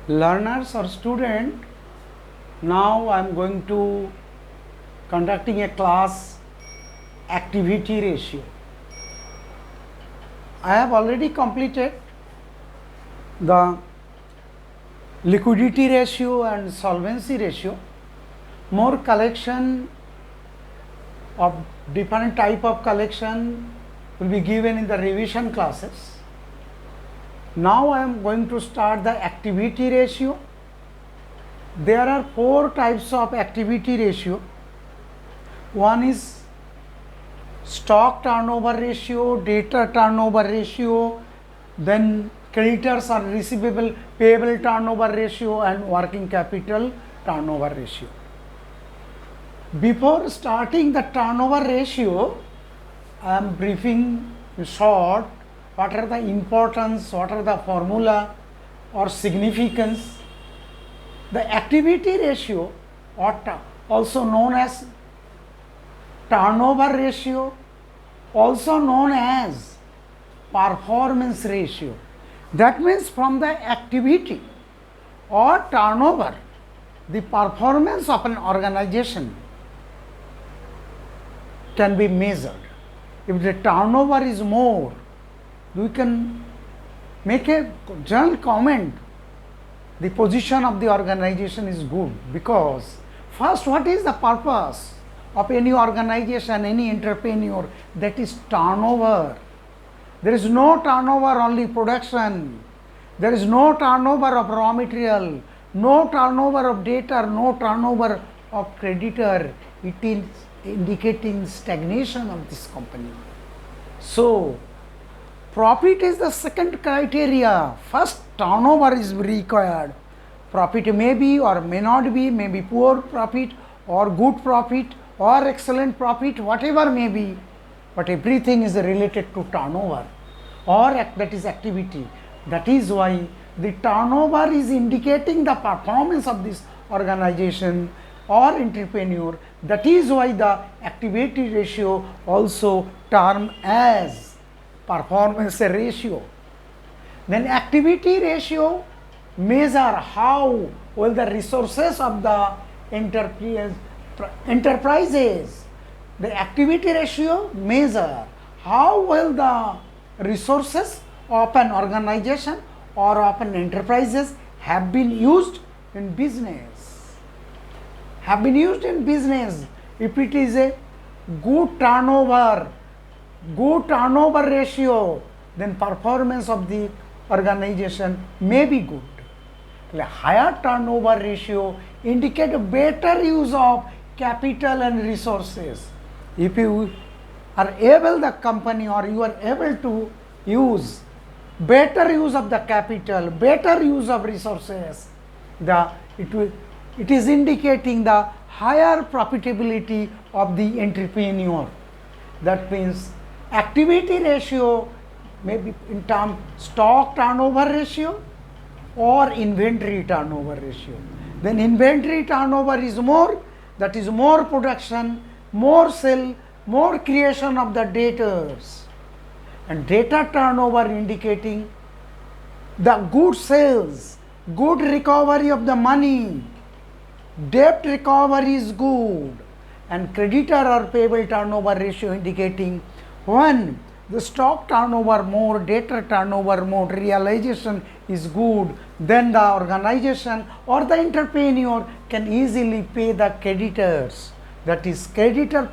Learners or student, now I am going to conducting a class activity ratio. I have already completed the liquidity ratio and solvency ratio. More collection of different type of collection will be given in the revision classes. Now I am going to start the activity ratio. There are 4 types of activity ratio. One is stock turnover ratio, debtor turnover ratio, then creditors or receivable payable turnover ratio, and working capital turnover ratio. Before starting the turnover ratio, I am briefing short what are the importance, what are the formula or significance. The activity ratio, or also known as turnover ratio, also known as performance ratio. That means from the activity or turnover, the performance of an organization can be measured. If the turnover is more, we can make a general comment, the position of the organization is good, because first, what is the purpose of any organization, any entrepreneur? That is turnover. There is no turnover only production, there is no turnover of raw material, no turnover of debtor, no turnover of creditor. It is indicating stagnation of this company. So profit is the second criteria. First, turnover is required. Profit may be or may not be, may be poor profit or good profit or excellent profit, whatever may be, but everything is related to turnover or that is activity. That is why the turnover is indicating the performance of this organization or entrepreneur. That is why the activity ratio also termed as performance ratio. Then activity ratio measure how well the resources of the enterprises. The activity ratio measure how well the resources of an organization or of an enterprises have been used in business. Have been used in business. If it is a good turnover ratio, then performance of the organization may be good. A higher turnover ratio indicate a better use of capital and resources. If you are able, the company, or you are able to use better use of the capital, better use of resources, it is indicating the higher profitability of the entrepreneur. That means activity ratio may be in term stock turnover ratio or inventory turnover ratio. Then inventory turnover is more, that is more production, more sale, more creation of the debtors. And debtor turnover indicating the good sales, good recovery of the money, debt recovery is good. And creditor or payable turnover ratio indicating when the stock turnover more, debtor turnover more, realization is good, then the organization or the entrepreneur can easily pay the creditors. That is, creditor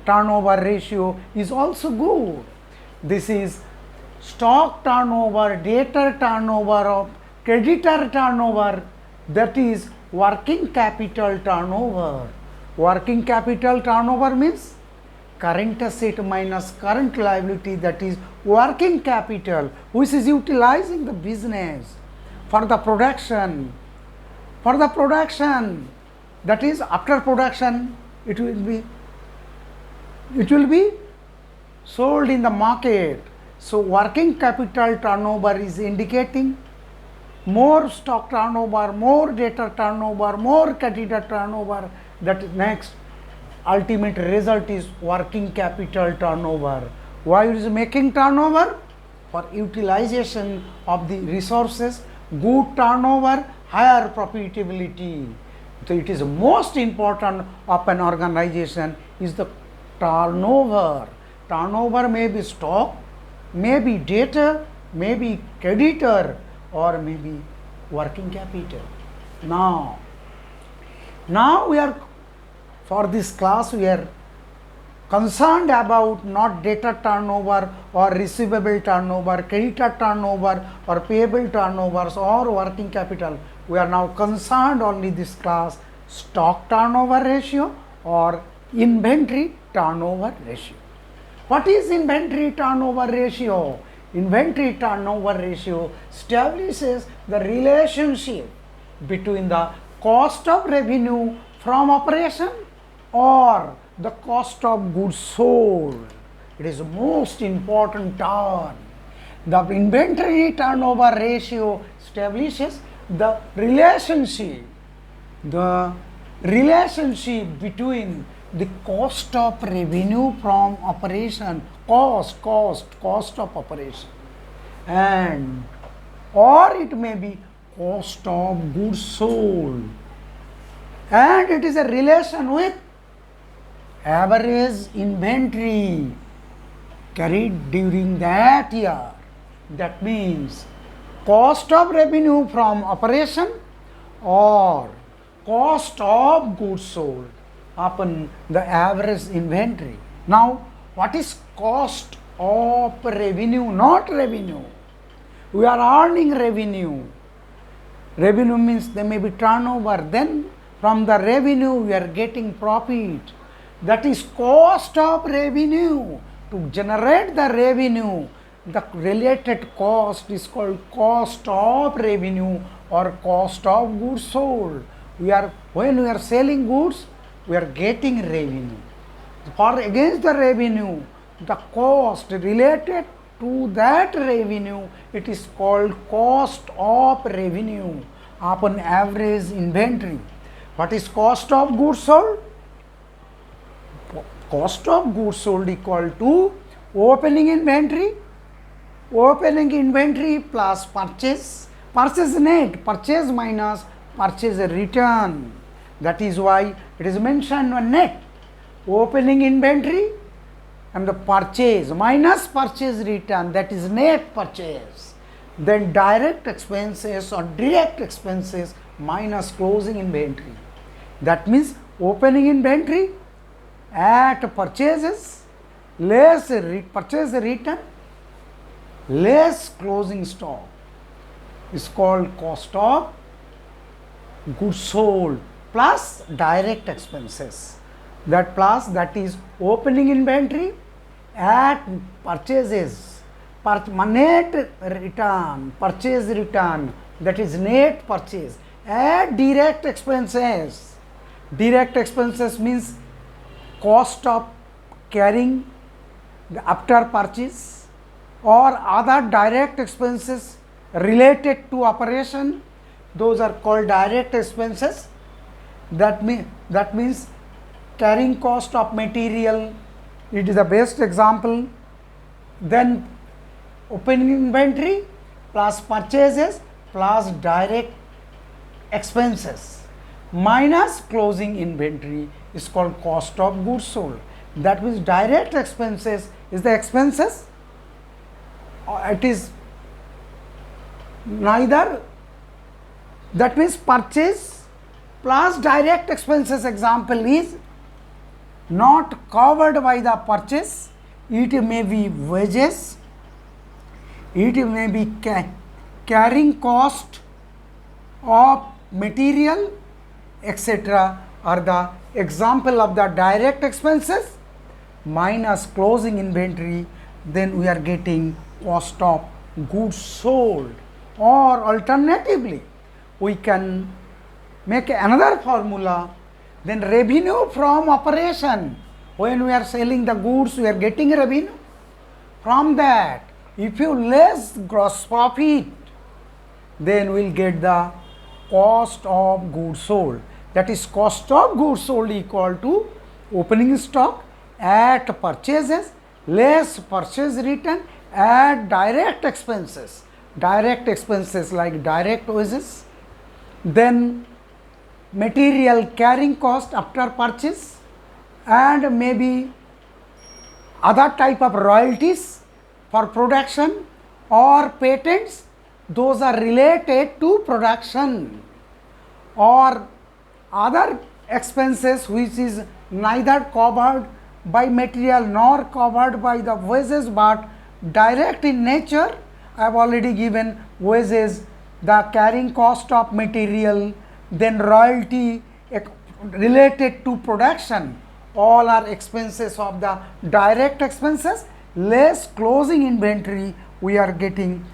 turnover ratio is also good. This is stock turnover, debtor turnover, creditor turnover, that is working capital turnover. Working capital turnover means current asset minus current liability, that is working capital, which is utilizing the business for the production. For the production, that is after production, it will be sold in the market. So working capital turnover is indicating more stock turnover, more debtor turnover, more creditor turnover. That next ultimate result is working capital turnover. Why it is making turnover? For utilization of the resources, good turnover, higher profitability. So it is most important of an organization is the turnover. Turnover may be stock, may be debtor, may be creditor, or may be working capital. Now we are, for this class we are concerned about not debtor turnover or receivable turnover, creditor turnover or payable turnovers or working capital. We are now concerned only this class stock turnover ratio or inventory turnover ratio. What is inventory turnover ratio? Inventory turnover ratio establishes the relationship between the cost of revenue from operation or the cost of goods sold. It is the most important term. The inventory turnover ratio establishes the relationship between the cost of revenue from operation, cost of operation, and or it may be cost of goods sold, and it is a relation with average inventory carried during that year. That means cost of revenue from operation or cost of goods sold upon the average inventory. Now, what is cost of revenue? Not revenue. We are earning revenue. Revenue means there may be turnover. Then from the revenue we are getting profit. That is cost of revenue. To generate the revenue, the related cost is called cost of revenue or cost of goods sold. When we are selling goods, we are getting revenue. For against the revenue, the cost related to that revenue, it is called cost of revenue upon average inventory. What is cost of goods sold? Cost of goods sold equal to opening inventory plus purchase net, purchase minus purchase return. That is why it is mentioned on net. Opening inventory and the purchase minus purchase return, that is net purchase. Then direct expenses or direct expenses minus closing inventory. That means opening inventory at purchases less purchase return less closing stock is called cost of goods sold plus direct expenses. That is opening inventory at purchases, net return, purchase return, that is net purchase, at direct expenses. Direct expenses means cost of carrying after purchase or other direct expenses related to operation. Those are called direct expenses. That means carrying cost of material, it is the best example. Then opening inventory plus purchases plus direct expenses minus closing inventory is called cost of goods sold. That means direct expenses is the expenses, it is neither, that means purchase plus direct expenses example is not covered by the purchase. It may be wages, it may be carrying cost of material, etc. are the example of the direct expenses minus closing inventory. Then we are getting cost of goods sold. Or alternatively, we can make another formula. Then revenue from operation, when we are selling the goods, we are getting revenue. From that, if you less gross profit, then we will get the cost of goods sold. That is cost of goods sold equal to opening stock at purchases less purchase return at direct expenses direct expenses like direct wages, then material carrying cost after purchase, and maybe other type of royalties for production or patents, those are related to production, or other expenses which is neither covered by material nor covered by the wages but direct in nature. I have already given wages, the carrying cost of material, then royalty related to production, all are expenses of the direct expenses less closing inventory. We are getting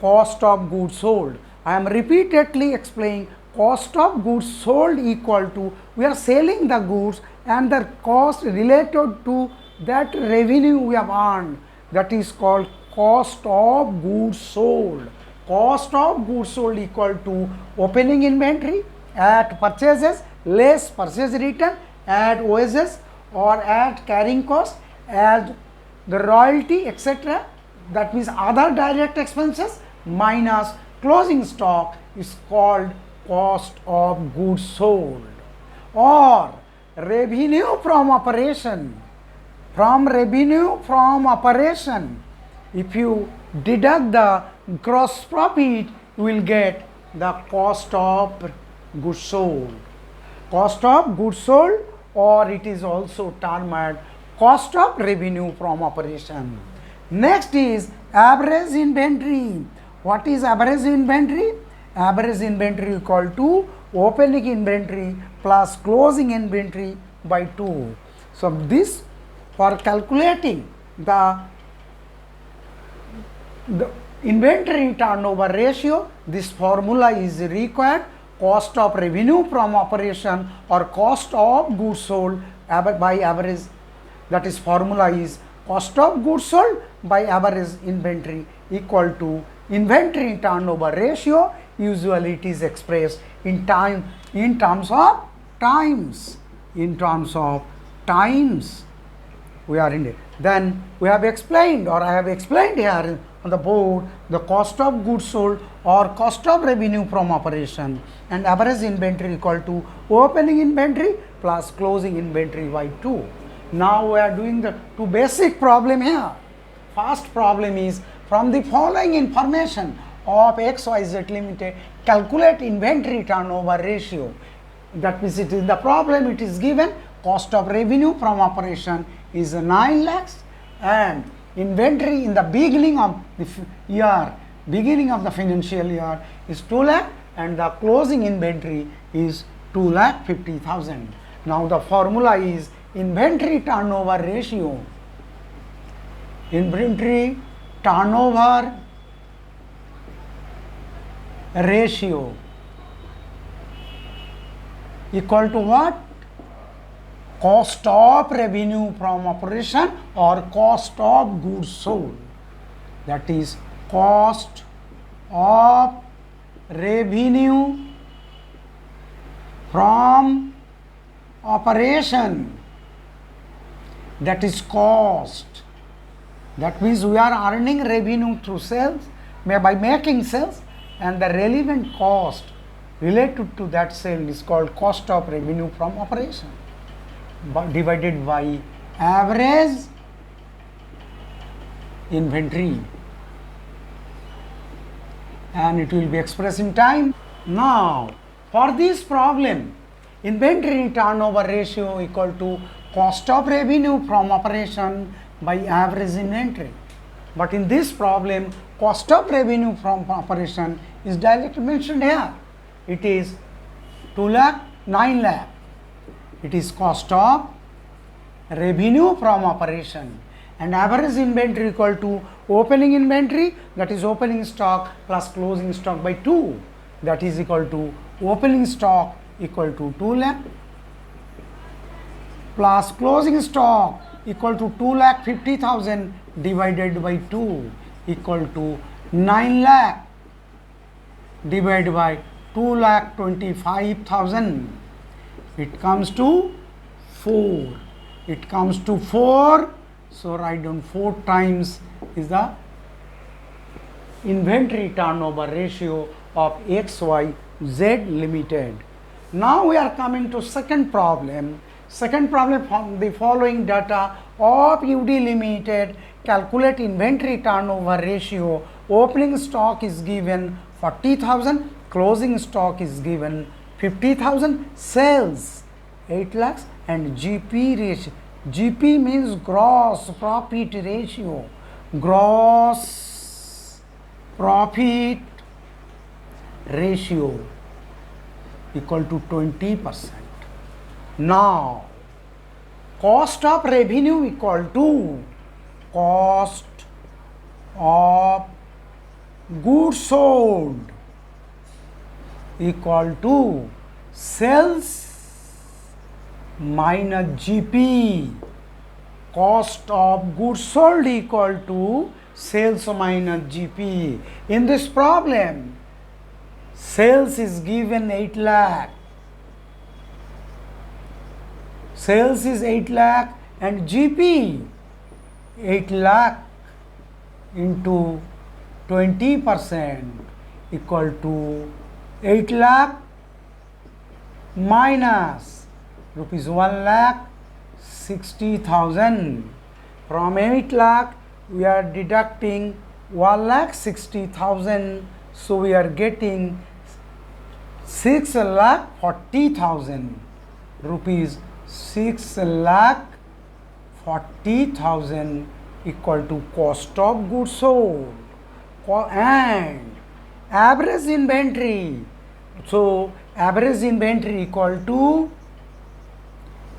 cost of goods sold. I am repeatedly explaining cost of goods sold equal to, we are selling the goods and the cost related to that revenue we have earned, that is called cost of goods sold. Cost of goods sold equal to opening inventory at purchases less purchase return, add wages or add carrying cost, add the royalty, etc. That means other direct expenses minus closing stock is called cost of goods sold. Or revenue from operation. From revenue from operation, if you deduct the gross profit, you will get the cost of goods sold. Cost of goods sold, or it is also termed cost of revenue from operation. Next is average inventory. What is average inventory? Average inventory equal to opening inventory plus closing inventory by 2. So this, for calculating the inventory turnover ratio, this formula is required. Cost of revenue from operation or cost of goods sold by average, that is formula is cost of goods sold by average inventory equal to inventory turnover ratio. Usually it is expressed in time, in terms of times, in terms of times. We are in it. Then we have explained, or I have explained here on the board, the cost of goods sold or cost of revenue from operation, and average inventory equal to opening inventory plus closing inventory by 2. Now we are doing the two basic problem here. First problem is, from the following information of XYZ Limited, calculate inventory turnover ratio. That means it is the problem, it is given cost of revenue from operation is 9 lakhs and inventory in the beginning of the year, beginning of the financial year is 2 lakh and the closing inventory is 2,50,000. Now the formula is inventory turnover ratio. Inventory turnover ratio equal to what? Cost of revenue from operation or cost of goods sold. That is cost of revenue from operation, that is cost. That means we are earning revenue through sales by making sales, and the relevant cost related to that sale is called cost of revenue from operation, divided by average inventory, and it will be expressed in time. Now for this problem, inventory turnover ratio equal to cost of revenue from operation by average inventory. But in this problem, cost of revenue from operation is directly mentioned here. It is 2 lakh, 9 lakh. It is cost of revenue from operation, and average inventory equal to opening inventory, that is opening stock plus closing stock by 2, that is equal to opening stock equal to 2 lakh plus closing stock equal to 2,50,000 divided by 2 equal to 9 lakh divided by 2,25,000. It comes to 4. It comes to 4. So write down 4 times is the inventory turnover ratio of XYZ Limited. Now we are coming to second problem. Second problem, from the following data of UD Limited, calculate inventory turnover ratio. Opening stock is given 40,000, closing stock is given 50,000, sales 8 lakhs, and GP ratio. GP means gross profit ratio. Gross profit ratio equal to 20%. Now, cost of revenue equal to cost of goods sold equal to sales minus GP. Cost of goods sold equal to sales minus GP. In this problem, sales is given 8 lakh. Sales is 8 lakh and GP 8 lakh into 20% equal to 8 lakh minus rupees 1 lakh 60,000. From 8 lakh we are deducting 1 lakh 60,000, so we are getting 6 lakh 40,000 rupees. 6 lakh 40,000 equal to cost of goods sold and average inventory. So average inventory equal to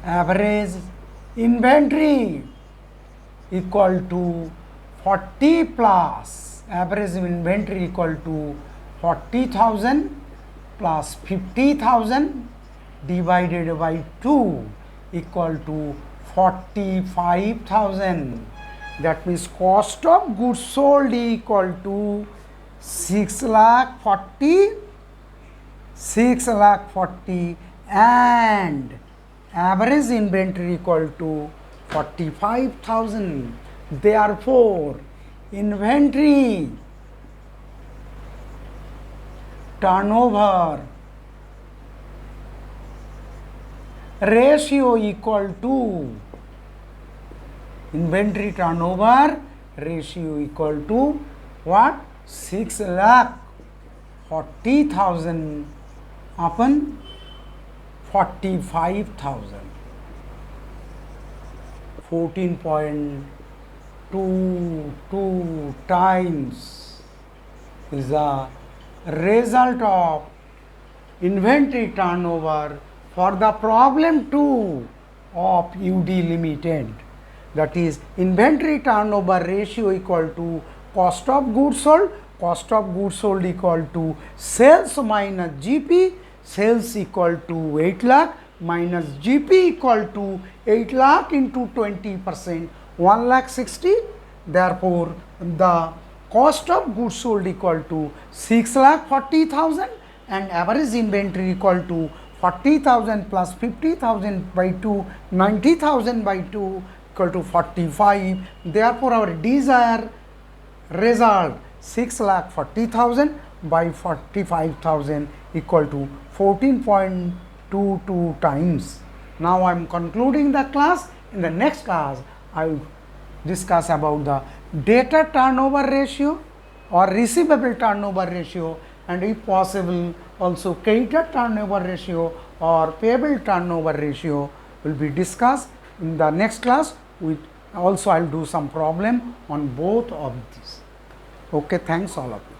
average inventory equal to 40 plus average inventory equal to 40,000 plus 50,000 divided by 2 equal to 45,000. That means cost of goods sold equal to 6 lakh 40 and average inventory equal to 45,000. Therefore, inventory turnover ratio equal to inventory turnover ratio equal to what? 6 lakh 40,000 upon 45,000. 14.22 times is the result of inventory turnover for the problem 2 of UD Limited. That is, inventory turnover ratio equal to cost of goods sold. Cost of goods sold equal to sales minus GP. Sales equal to 8 lakh minus GP equal to 8 lakh into 20%, 1 lakh 60. Therefore, the cost of goods sold equal to 6 lakh 40,000 and average inventory equal to 40,000 plus 50,000 by 2, 90,000 by 2 equal to 45. Therefore, our desired result 6 lakh 40,000 by 45,000 equal to 14.22 times. Now I am concluding the class. In the next class, I will discuss about the debtor turnover ratio or receivable turnover ratio, and if possible also creditor turnover ratio or payable turnover ratio will be discussed in the next class. With also I will do some problem on both of these. Okay, thanks all of you.